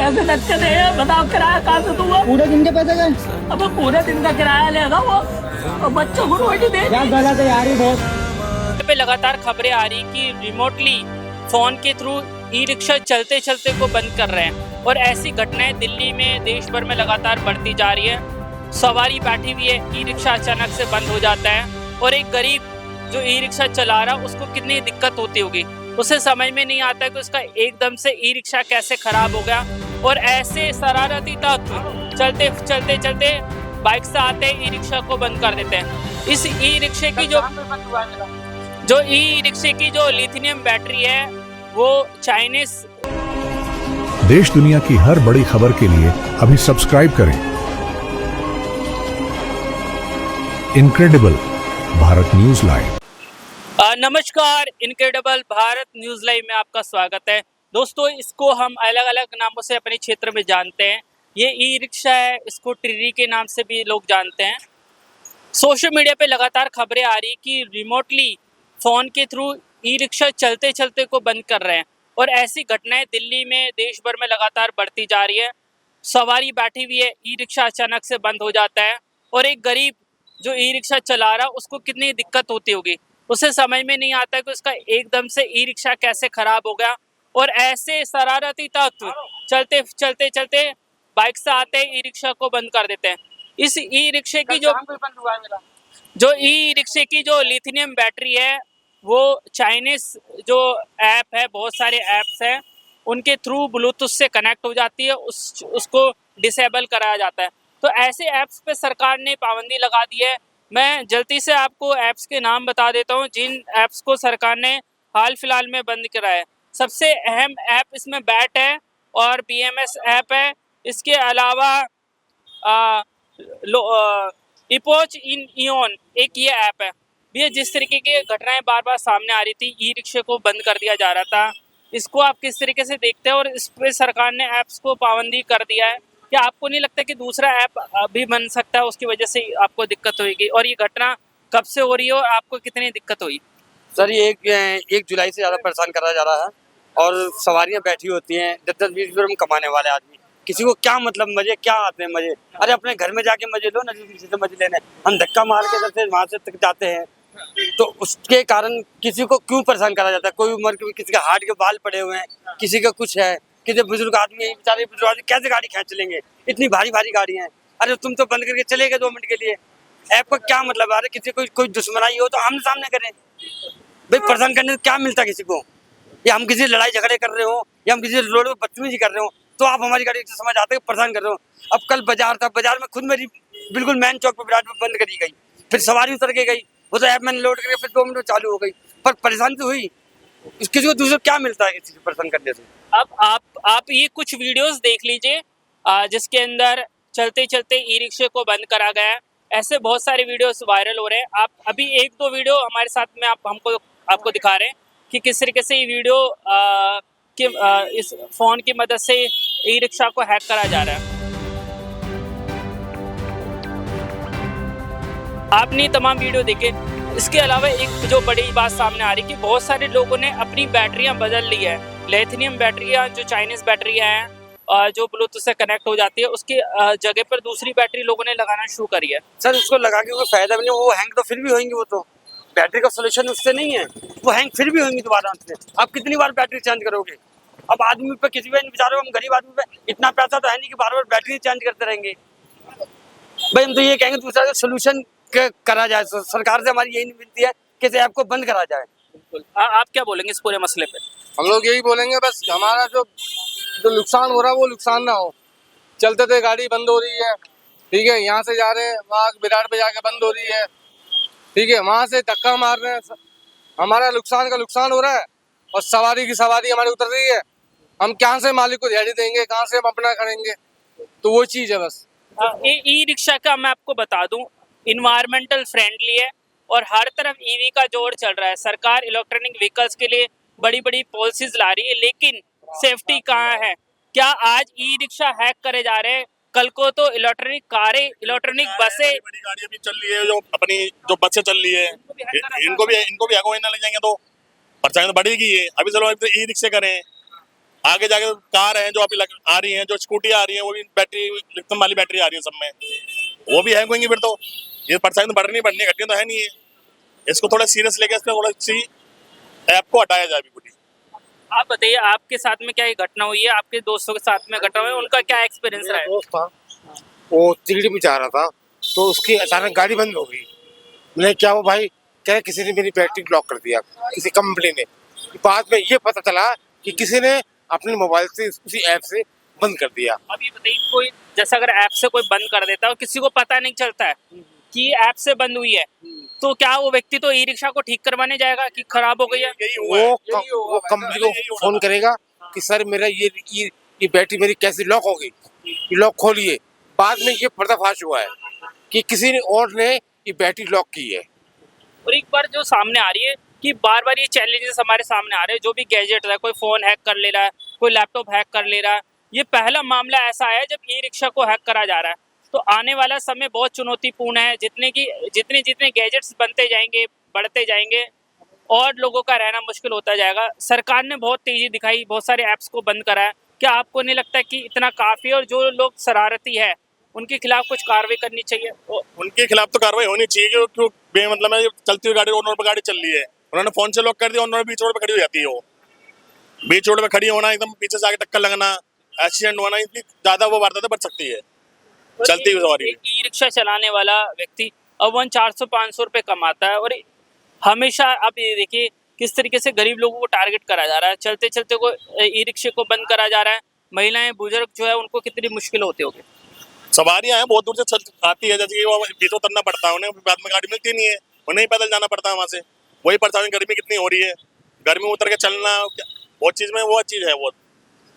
पैसे लगते थे, बताओ किराया कहाँ से दूंगा? पूरे दिन के पैसे गए। अब पूरे दिन का किराया लेगा वो, और बच्चों को रोटी दे। क्या गलत है यार ये बहुत। पे लगातार खबरें आ रही कि रिमोटली फोन के थ्रू ई रिक्शा चलते चलते को बंद कर रहे हैं, और ऐसी घटनाएं दिल्ली में देश भर में लगातार बढ़ती जा रही है। सवारी बैठी हुई है, ई रिक्शा अचानक से बंद हो जाता है, और एक गरीब जो ई रिक्शा चला रहा उसको कितनी दिक्कत होती होगी, उसे समझ में नहीं आता कि उसका एकदम से ई रिक्शा कैसे खराब हो गया। और ऐसे शरारती तत्व चलते चलते चलते बाइक से आते ई रिक्शा को बंद कर देते हैं। इस ई रिक्शे की जो ई रिक्शे की जो लिथियम बैटरी है वो चाइनीज। देश दुनिया की हर बड़ी खबर के लिए अभी सब्सक्राइब करें इनक्रेडिबल भारत न्यूज लाइव। नमस्कार, इनक्रेडिबल भारत न्यूज लाइव में आपका स्वागत है। दोस्तों, इसको हम अलग अलग नामों से अपने क्षेत्र में जानते हैं। ये ई रिक्शा है, इसको टिर्री के नाम से भी लोग जानते हैं। सोशल मीडिया पे लगातार खबरें आ रही कि रिमोटली फ़ोन के थ्रू ई रिक्शा चलते चलते को बंद कर रहे हैं, और ऐसी घटनाएं दिल्ली में देश भर में लगातार बढ़ती जा रही है। सवारी बैठी हुई है, ई रिक्शा अचानक से बंद हो जाता है, और एक गरीब जो ई रिक्शा चला रहा उसको कितनी दिक्कत होती होगी, उसे समझ में नहीं आता कि उसका एकदम से ई रिक्शा कैसे खराब हो गया। और ऐसे शरारती तत्व चलते चलते चलते बाइक से आते ई रिक्शा को बंद कर देते हैं। इस ई रिक्शे की जो लिथियम बैटरी है वो चाइनीज जो ऐप है, बहुत सारे ऐप्स हैं, उनके थ्रू ब्लूटूथ से कनेक्ट हो जाती है, उसको डिसेबल कराया जाता है। तो ऐसे ऐप्स पे सरकार ने पाबंदी लगा दी है। मैं जल्दी से आपको ऐप्स के नाम बता देता हूँ जिन ऐप्स को सरकार ने हाल फिलहाल में बंद करा है। सबसे अहम ऐप इसमें बैट है और BMS ऐप है। इसके अलावा इपोच इन इओन एक ये ऐप है। ये जिस तरीके की घटनाएं बार बार सामने आ रही थी, ई रिक्शे को बंद कर दिया जा रहा था, इसको आप किस तरीके से देखते हैं? और इस पे सरकार ने ऐप्स को पाबंदी कर दिया है, क्या आपको नहीं लगता कि दूसरा ऐप भी बन सकता है, उसकी वजह से आपको दिक्कत होगी? और ये घटना कब से हो रही है और आपको कितनी दिक्कत हुई? सर, ये 1 जुलाई से ज़्यादा परेशान करा जा रहा है, और सवारियां बैठी होती हैं 10-10, 20 रुपये कमाने वाले आदमी। किसी को क्या मतलब, मजे क्या आते हैं मजे? अरे अपने घर में जाके मजे लो ना, किसी से मजे लेने हम धक्का मार के इधर से वहाँ से तक जाते हैं, तो उसके कारण किसी को क्यों परेशान करा जाता है? कोई उम्र के, किसी के हार्ट के बाल पड़े हुए हैं, किसी का कुछ है, किसी बुजुर्ग आदमी, बेचारे बुजुर्ग आदमी कैसे गाड़ी खींच लेंगे? इतनी भारी भारी गाड़ियाँ हैं। अरे तुम तो बंद करके चले गए 2 मिनट के लिए, ऐप का क्या मतलब? अरे किसी को कोई दुश्मनाई हो तो आमने सामने करें भाई। परेशान करने से क्या मिलता है किसी को? या हम किसी लड़ाई झगड़े कर रहे हो, या हम किसी रोड पर बदतमीजी कर रहे हो, तो आप हमारी गाड़ी से समझ आते हैं परेशान कर रहे हो। अब कल बाजार था, बाजार में खुद मेरी बिल्कुल मेन चौक पर विराट में बंद करी गई, फिर सवारी उतर के गई, वो तो ऐप मैंने लोड करके फिर 2 मिनट में चालू हो गई, पर परेशानी तो हुई। किसी को दूसरे क्या मिलता है किसी को परेशान करने से? अब आप ये कुछ वीडियोस देख लीजिए जिसके अंदर चलते चलते ई रिक्शे को बंद करा गया है। ऐसे बहुत सारे वीडियोस वायरल हो रहे हैं। आप अभी 1-2 वीडियो हमारे साथ में आपको दिखा रहे हैं कि किस तरीके से ये वीडियो इस फोन की मदद से ई रिक्शा को हैक करा जा रहा है। आपने तमाम वीडियो देखे। इसके अलावा एक जो बड़ी बात सामने आ रही है कि बहुत सारे लोगों ने अपनी बैटरियां बदल ली है। लिथियम बैटरियां जो चाइनीज बैटरियां हैं जो ब्लूटूथ से कनेक्ट हो जाती है, उसकी जगह पर दूसरी बैटरी लोगों ने लगाना शुरू करी है। सर, उसको लगा के कोई फायदा भी नहीं, वो हैंग तो फिर भी होंगी। वो तो बैटरी का सोल्यूशन उससे नहीं है, वो हैंग फिर भी होंगी दोबारा से। आप कितनी बार बैटरी चेंज करोगे? अब आदमी पे, किसी पे बेचारे, हम गरीब आदमी पे इतना पैसा तो है नहीं कि बार बार बैटरी चेंज करते रहेंगे भाई। हम तो ये कहेंगे दूसरा सोल्यूशन करा जाए। सरकार से हमारी यही विनती है कि इस ऐप को बंद करा जाए। बिल्कुल। आप क्या बोलेंगे इस पूरे मसले पे? हम लोग यही बोलेंगे, बस हमारा जो नुकसान हो रहा है वो नुकसान ना हो। चलते थे गाड़ी बंद हो रही है, ठीक है, यहाँ से जा रहे हैं वहाँ विराट पे जाके बंद हो रही है, ठीक है, वहाँ से धक्का मार रहे हैं, हमारा नुकसान का नुकसान हो रहा है, और सवारी की सवारी हमारी उतर रही है। हम कहाँ से मालिक को दिहाड़ी देंगे, कहाँ से हम अपना करेंगे? तो वो चीज़ है बस। ई रिक्शा का मैं आपको बता दूं, इन्वायरमेंटल फ्रेंडली है और हर तरफ ईवी का जोर चल रहा है। सरकार इलेक्ट्रॉनिक व्हीकल्स के लिए बड़ी बड़ी पॉलिसीज ला रही है, लेकिन सेफ्टी कहाँ है? क्या आज ई रिक्शा हैक करे जा रहे हैं? कल को तो इलेक्ट्रॉनिक कारें, इलेक्ट्रॉनिक बसें, बड़ी गाड़ियां भी चल रही है, जो अपनी जो बसें चल रही है, इनको भी हैक होने लग जाएंगे तो परेशानी तो बढ़ेगी। अभी चलो ई रिक्शे करें, आगे जाके कार हैं जो अभी आ रही हैं, जो स्कूटी आ रही हैं, वो भी बैटरी लिथियम वाली बैटरी आ रही है सब में, वो भी हैंग होंगी फिर तो। ये परेशानी तो बढ़नी घटनी तो है नहीं है। इसको थोड़ा सीरियस लेके इसमें थोड़ा सी ऐप को हटाया जाए बिल्कुल ही। आप बताइए, आपके साथ में क्या ये घटना हुई है, आपके दोस्तों के साथ में घटना हुई है, उनका क्या एक्सपीरियंस रहा है? दोस्त था, वो तिगड़ी में जा रहा था, तो उसकी अचानक गाड़ी बंद हो गई। मैंने क्या वो भाई क्या किसी ने मेरी बैटरी लॉक कर दिया, किसी कंपनी ने। बाद में ये पता चला कि किसी ने अपने मोबाइल से उसी ऐप से बंद कर दिया। अभी बताइए, कोई जैसा अगर ऐप से कोई बंद कर देता है और किसी को पता नहीं चलता है कि ऐप से बंद हुई है, तो क्या वो व्यक्ति तो ई रिक्शा को ठीक करवाने जाएगा कि खराब हो गई है? वो कंपनी को फोन करेगा कि सर मेरा ये बैटरी मेरी कैसे लॉक हो गई, ये लॉक खोलिए। बाद में ये पर्दाफाश हुआ है कि किसी ने और ने ये बैटरी लॉक की है। और एक बार जो सामने आ रही है कि बार बार ये चैलेंजेस हमारे सामने आ रहे हैं, जो भी गैजेट है, कोई फोन हैक कर ले रहा है, कोई लैपटॉप हैक कर ले रहा है। ये पहला मामला ऐसा आया जब ई रिक्शा को हैक करा जा रहा है। तो आने वाला समय बहुत चुनौतीपूर्ण है। जितने गैजेट्स बनते जाएंगे, बढ़ते जाएंगे, और लोगों का रहना मुश्किल होता जाएगा। सरकार ने बहुत तेजी दिखाई, बहुत सारे ऐप्स को बंद करा है। क्या आपको नहीं लगता कि इतना काफ़ी है, और जो लोग शरारती है उनके खिलाफ कुछ कार्रवाई करनी चाहिए? उनके खिलाफ तो कार्रवाई होनी चाहिए, क्योंकि बेमतलब है चलती हुई गाड़ी ऑन रोड पर गाड़ी चल रही है, उन्होंने फोन से लॉक कर दिया, ऑन रोड बीच रोड पर खड़ी हो जाती है। वो बीच रोड पर खड़ी होना, एकदम पीछे से आगे टक्कर लगना, एक्सीडेंट होना, इतनी ज्यादा वो वारदातें बढ़ सकती है चलती हुई सवारी। ई रिक्शा चलाने वाला व्यक्ति अवन 400-500 रुपये कमाता है, और हमेशा आप ये देखिए किस तरीके से गरीब लोगों को टारगेट करा जा रहा है। चलते चलते को ई रिक्शे को बंद करा जा रहा है। महिलाएं, बुजुर्ग जो है, उनको कितनी मुश्किल होती होगी। सवारियां हैं बहुत दूर से आती है, जैसे कि वो बीच उतरना पड़ता है उन्हें, बाद में गाड़ी मिलती नहीं है, उन्हें ही पैदल जाना पड़ता है वहाँ से। वही परेशानी, गर्मी कितनी हो रही है, गर्मी में उतर के चलना बहुत चीज़ में वो चीज़ है। वो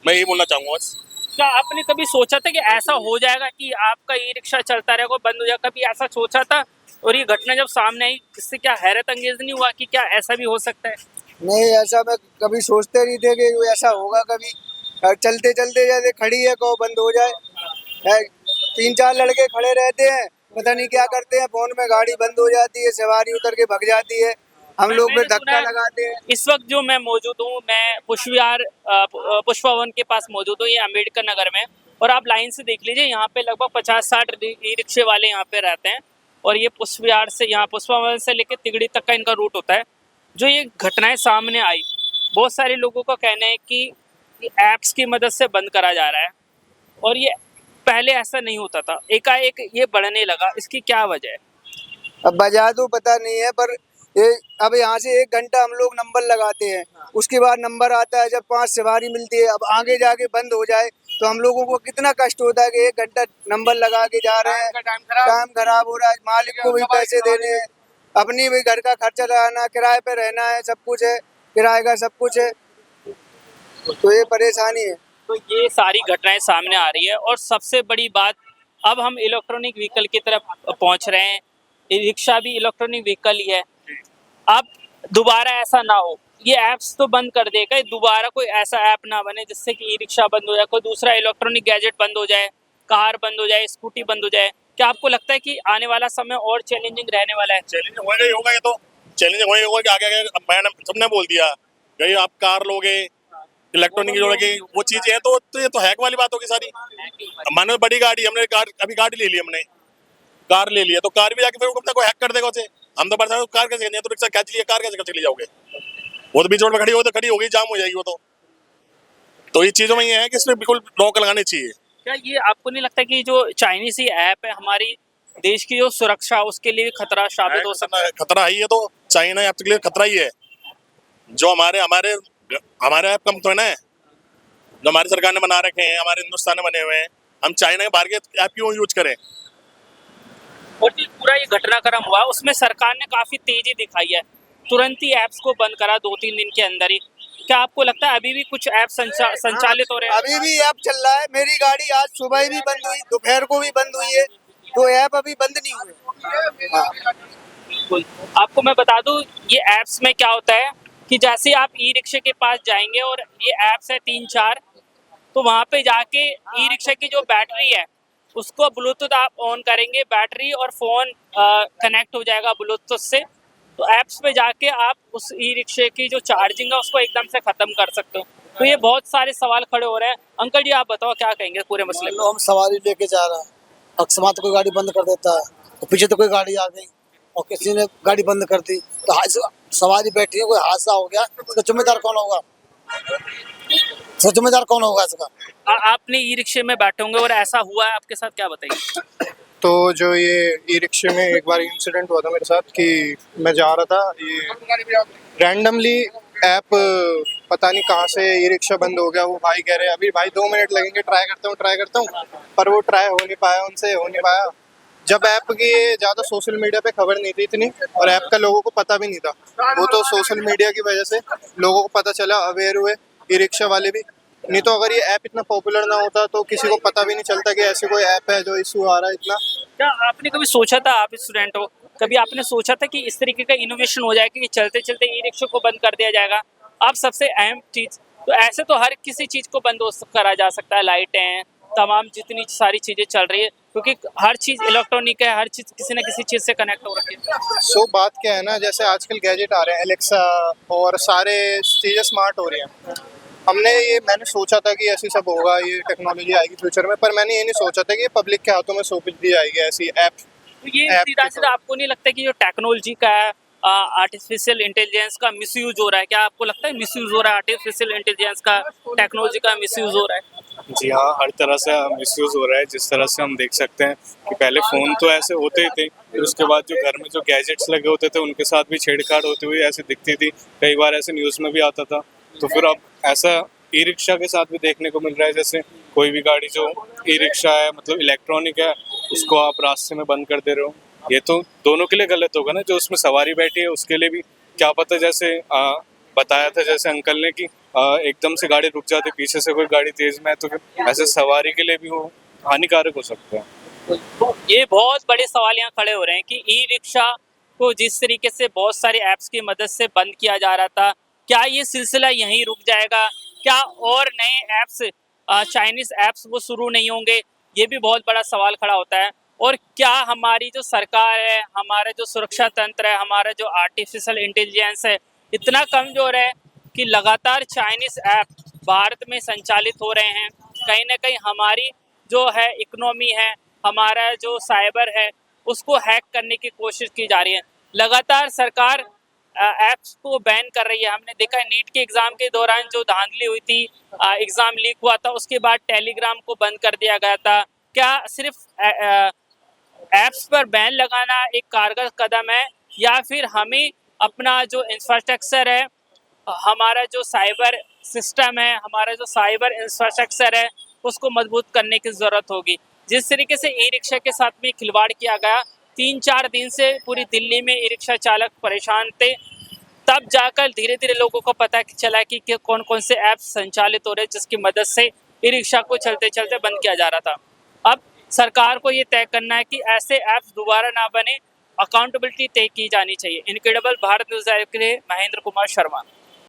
मैं यही बोलना चाहूँगा बस। क्या आपने कभी सोचा था कि ऐसा हो जाएगा कि आपका ई रिक्शा चलता रहेगा, बंद हो जाएगा? कभी ऐसा सोचा था? और ये घटना जब सामने आई, इससे क्या हैरत अंगेज नहीं हुआ कि क्या ऐसा भी हो सकता है? नहीं, ऐसा मैं कभी सोचते नहीं थे कि ऐसा होगा कभी। चलते चलते जैसे खड़ी है को बंद हो जाए। 3-4 लड़के खड़े रहते हैं, पता नहीं क्या करते हैं, फोन में गाड़ी बंद हो जाती है, सवारी उतर के भग जाती है, हम लोग में धक्का लगाते हैं। इस वक्त जो मैं मौजूद हूँ, मैं पुष्पवन के पास मौजूद हूँ, ये अम्बेडकर नगर में। और आप लाइन से देख लीजिए, यहाँ पे लगभग 50-60 ई रिक्शे वाले यहाँ पे रहते हैं। और ये पुष्पवन से लेकर तिगड़ी तक का इनका रूट होता है। जो ये घटनाएं सामने आई, बहुत सारे लोगों का कहना है कि ऐप्स की मदद से बंद करा जा रहा है, और ये पहले ऐसा नहीं होता था, एकाएक ये बढ़ने लगा। इसकी क्या वजह है? अब वजह तो पता नहीं है, पर अब यहाँ से 1 घंटा हम लोग नंबर लगाते हैं, उसके बाद नंबर आता है जब 5 सवारी मिलती है। अब आगे जाके बंद हो जाए तो हम लोगों को कितना कष्ट होता है कि 1 घंटा नंबर लगा के जा रहे हैं, टाइम खराब हो रहा है, मालिक को भी पैसे देने हैं, अपनी भी घर का खर्चा लगाना, किराए पे रहना है, सब कुछ है, किराए का सब कुछ है, तो ये परेशानी है। तो ये सारी घटनाएं सामने आ रही है। और सबसे बड़ी बात, अब हम इलेक्ट्रॉनिक व्हीकल की तरफ पहुंच रहे हैं। ई रिक्शा भी इलेक्ट्रॉनिक व्हीकल ही है। अब दोबारा ऐसा ना हो, ये ऐप्स तो बंद कर देगा, दोबारा कोई ऐसा ऐप ना बने जिससे कि ई रिक्शा बंद हो जाए, कोई दूसरा इलेक्ट्रॉनिक गैजेट बंद हो जाए, कार बंद हो जाए, स्कूटी बंद हो जाए। क्या आपको लगता है कि आने वाला समय और चैलेंजिंग रहने वाला है? चैलेंज होगा ही होगा, ये तो चैलेंज वही होगा कि आगे मैंने सबने बोल दिया भाई आप कार लोगे, इलेक्ट्रॉनिक जोड़ोगे, वो चीजें हैं, तो ये तो हैक वाली बात होगी सारी। मानो बड़ी गाड़ी, हमने अभी गाड़ी ले ली, हमने कार ले लिया, तो कार भी जाके फिर कोई हैक कर देगा उसे। हम तो परेशान, कार कैसे नहीं, तो रिक्शा कैच लिया, कार कैसे चली जाओगे? वो तो बीच रोड में खड़ी हो, तो खड़ी होगी, जाम हो जाएगी वो तो ये चीजों में ये है कि इसमें बिल्कुल रोक लगानी चाहिए। क्या ये आपको नहीं लगता कि जो चाइनीज ऐप है, हमारी देश की जो सुरक्षा, उसके लिए खतरा साबित हो सकता है? खतरा है, ये तो चाइना ऐप के लिए खतरा ही है। जो हमारे ऐप कम तो है ना, जो हमारी सरकार ने बना रखे हैं, हमारे हिंदुस्तान में बने हुए हैं, हम चाइना के बाहर के ऐप क्यों यूज करें? और जो पूरा ये घटनाक्रम हुआ, उसमें सरकार ने काफी तेजी दिखाई है, तुरंत ही ऐप्स को बंद करा 2-3 दिन के अंदर ही। क्या आपको लगता है अभी भी कुछ ऐप संचालित हो रहे हैं? अभी भी ऐप चल रहा है। मेरी गाड़ी आज सुबह भी बंद हुई, दोपहर को भी बंद हुई है, तो ऐप अभी बंद नहीं हुए। बिल्कुल। आपको मैं बता दूं, ये ऐप्स में क्या होता है कि जैसे आप ई रिक्शे के पास जाएंगे और ये ऐप्स है 3-4, तो वहाँ पे जाके ई रिक्शा की जो बैटरी है उसको ब्लूटूथ आप ऑन करेंगे, बैटरी और फ़ोन कनेक्ट हो जाएगा ब्लूटूथ से। तो ऐप्स पे जाके आप उस ई रिक्शे की जो चार्जिंग है उसको एकदम से ख़त्म कर सकते हो। तो ये बहुत सारे सवाल खड़े हो रहे हैं। अंकल जी, आप बताओ क्या कहेंगे पूरे मसले में? हम सवारी लेके जा रहे हैं, अकस्मात कोई गाड़ी बंद कर देता है और पीछे तो कोई गाड़ी आ गई और किसी ने गाड़ी बंद कर दी तो सवारी बैठी है, कोई हादसा हो गया, इसका जिम्मेदार कौन होगा? इसका जिम्मेदार कौन होगा इसका? आपने ई रिक्शे में बैठे होंगे और ऐसा हुआ है आपके साथ, क्या बताइए? तो जो ये ई रिक्शे में एक बार इंसिडेंट हुआ था मेरे साथ कि मैं जा रहा था, ये रैंडमली ऐप पता नहीं कहाँ से ई रिक्शा बंद हो गया। वो भाई कह रहे हैं अभी भाई 2 मिनट लगेंगे, ट्राई करता हूँ, पर वो ट्राई हो नहीं पाया, उनसे हो नहीं पाया। जब ऐप की ज़्यादा सोशल मीडिया पे खबर नहीं थी इतनी, और ऐप का लोगों को पता भी नहीं था, वो तो सोशल मीडिया की वजह से लोगों को पता चला, अवेयर हुए ई रिक्शा वाले भी। नहीं तो अगर ये ऐप इतना पॉपुलर ना होता तो किसी को पता भी नहीं चलता कि ऐसे कोई ऐप है जो इशू आ रहा है इतना। क्या आपने कभी सोचा था, आप स्टूडेंट हो, कभी आपने सोचा था कि इस तरीके का इनोवेशन हो जाएगा कि चलते चलते ई रिक्शा को बंद कर दिया जाएगा? आप सबसे अहम चीज़ तो ऐसे तो हर किसी चीज़ को बंद करा जा सकता है, लाइटें, तमाम जितनी सारी चीज़ें चल रही है, क्योंकि हर चीज़ इलेक्ट्रॉनिक है, हर चीज़ किसी न किसी चीज़ से कनेक्ट हो रखी है। सो बात क्या है ना, जैसे आजकल गैजेट आ रहे हैं, एलेक्सा और सारे चीज़ें स्मार्ट हो रही हैं। मैंने सोचा था कि ऐसी सब होगा, ये टेक्नोलॉजी आएगी फ्यूचर में, पर मैंने ये नहीं सोचा था कि ये पब्लिक के हाथों में सौंप दी जाएगी ऐसी ऐप। तो ये सीधा सीधा आपको नहीं लगता कि जो टेक्नोलॉजी का है, आर्टिफिशियल इंटेलिजेंस का मिसयूज हो रहा है? क्या आपको लगता है मिसयूज हो रहा है आर्टिफिशियल इंटेलिजेंस का, टेक्नोलॉजी का मिसयूज हो रहा है? जी हाँ, हर तरह से मिसयूज हो रहा है। जिस तरह से हम देख सकते हैं कि पहले फ़ोन तो ऐसे होते ही थे, फिर उसके बाद जो घर में जो गैजेट्स लगे होते थे उनके साथ भी छेड़छाड़ होती हुई ऐसे दिखती थी, कई बार ऐसे न्यूज़ में भी आता था। तो फिर अब ऐसा ई रिक्शा के साथ भी देखने को मिल रहा है, जैसे कोई भी गाड़ी जो ई रिक्शा है, मतलब इलेक्ट्रॉनिक है, उसको आप रास्ते में बंद कर दे रहे हो। ये तो दोनों के लिए गलत होगा ना, जो उसमें सवारी बैठी है उसके लिए भी क्या पता, जैसे बताया था जैसे अंकल ने कि एकदम से गाड़ी रुक जाती, पीछे से कोई गाड़ी तेज में है, तो फिर ऐसे सवारी के लिए भी वो हानिकारक हो सकता है। तो ये बहुत बड़े सवाल यहाँ खड़े हो रहे हैं कि ई रिक्शा को जिस तरीके से बहुत सारे ऐप्स की मदद से बंद किया जा रहा था, क्या ये सिलसिला यहीं रुक जाएगा? क्या और नए ऐप्स, चाइनीज ऐप्स वो शुरू नहीं होंगे? ये भी बहुत बड़ा सवाल खड़ा होता है। और क्या हमारी जो सरकार है, हमारा जो सुरक्षा तंत्र है, हमारा जो आर्टिफिशियल इंटेलिजेंस है, इतना कमज़ोर है कि लगातार चाइनीज ऐप भारत में संचालित हो रहे हैं? कहीं ना कहीं हमारी जो है इकोनॉमी है, हमारा जो साइबर है, उसको हैक करने की कोशिश की जा रही है। लगातार सरकार ऐप्स को बैन कर रही है। हमने देखा है नीट के एग्ज़ाम के दौरान जो धांधली हुई थी, एग्ज़ाम लीक हुआ था, उसके बाद टेलीग्राम को बंद कर दिया गया था। क्या सिर्फ ऐप्स पर बैन लगाना एक कारगर कदम है, या फिर हमें अपना जो इंफ्रास्ट्रक्चर है, हमारा जो साइबर सिस्टम है, हमारा जो साइबर इंफ्रास्ट्रक्चर है, उसको मजबूत करने की ज़रूरत होगी? जिस तरीके से ई रिक्शा के साथ में खिलवाड़ किया गया, 3-4 दिन से पूरी दिल्ली में ई रिक्शा चालक परेशान थे, तब जाकर धीरे धीरे लोगों को पता चला कि कौन कौन से ऐप्स संचालित हो रहे हैं जिसकी मदद से ई रिक्शा को चलते चलते बंद किया जा रहा था। अब सरकार को ये तय करना है कि ऐसे ऐप्स दोबारा ना बने, अकाउंटेबिलिटी तय की जानी चाहिए। इनक्रेडिबल भारत न्यूज़ के लिए महेंद्र कुमार शर्मा।